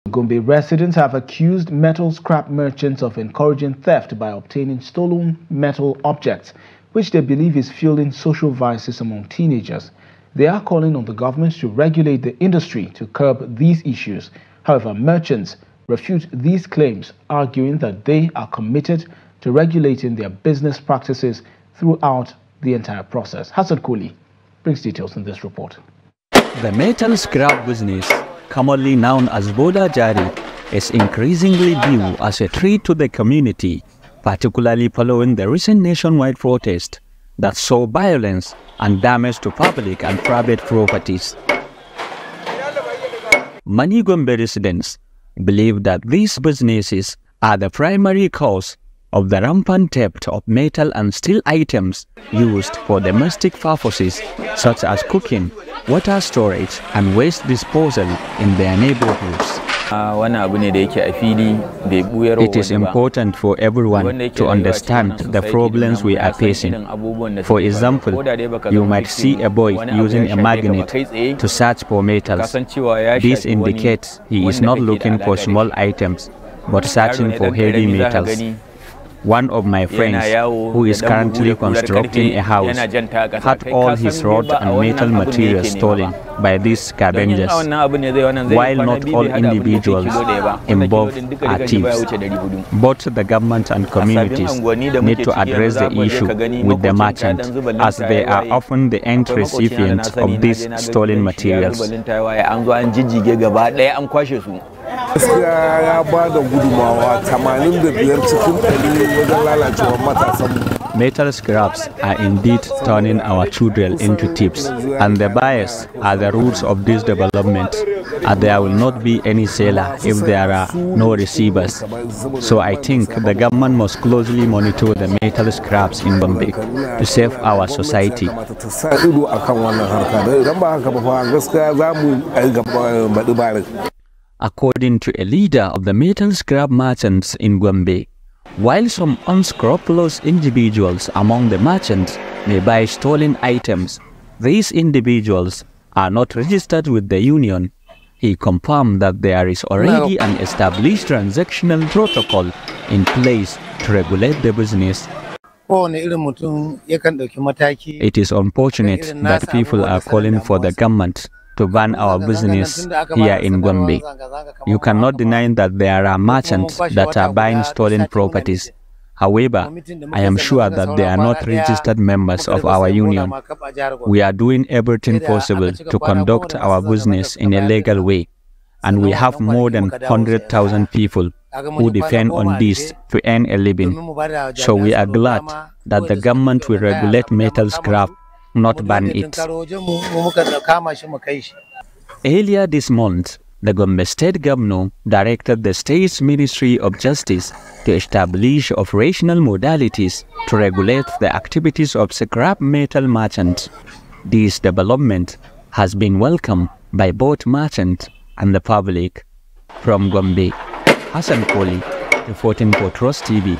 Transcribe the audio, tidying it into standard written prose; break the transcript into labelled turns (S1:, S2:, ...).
S1: Gombe residents have accused metal scrap merchants of encouraging theft by obtaining stolen metal objects, which they believe is fueling social vices among teenagers. They are calling on the government to regulate the industry to curb these issues. However, merchants refute these claims, arguing that they are committed to regulating their business practices throughout the entire process. Hassan Koli brings details in this report.
S2: The metal scrap business, commonly known as Boda Jari, is increasingly viewed as a threat to the community, particularly following the recent nationwide protest that saw violence and damage to public and private properties. Many Gombe residents believe that these businesses are the primary cause of the rampant theft of metal and steel items used for domestic purposes such as cooking, water storage and waste disposal in their neighborhoods. It is important for everyone to understand the problems we are facing. For example, you might see a boy using a magnet to search for metals. This indicates he is not looking for small items, but searching for heavy metals. One of my friends, who is currently constructing a house, had all his rod and metal materials stolen by these scavengers. While not all individuals involved are thieves, both the government and communities need to address the issue with the merchant, as they are often the end recipients of these stolen materials. Metal scraps are indeed turning our children into thieves, and the buyers are the roots of this development, and there will not be any seller if there are no receivers. So I think the government must closely monitor the metal scraps in Gombe to save our society. According to a leader of the metal scrap merchants in Gombe, while some unscrupulous individuals among the merchants may buy stolen items, these individuals are not registered with the union. He confirmed that there is already an established transactional protocol in place to regulate the business. It is unfortunate that people are calling for the government to ban our business here in Gombe. You cannot deny that there are merchants that are buying stolen properties. However, I am sure that they are not registered members of our union. We are doing everything possible to conduct our business in a legal way, and we have more than 100,000 people who depend on this to earn a living. So we are glad that the government will regulate metal scrap, not ban it. Earlier this month, the Gombe State Governor directed the State's Ministry of Justice to establish operational modalities to regulate the activities of scrap metal merchants. This development has been welcomed by both merchants and the public. From Gombe, Hassan Koli, reporting for Trust TV.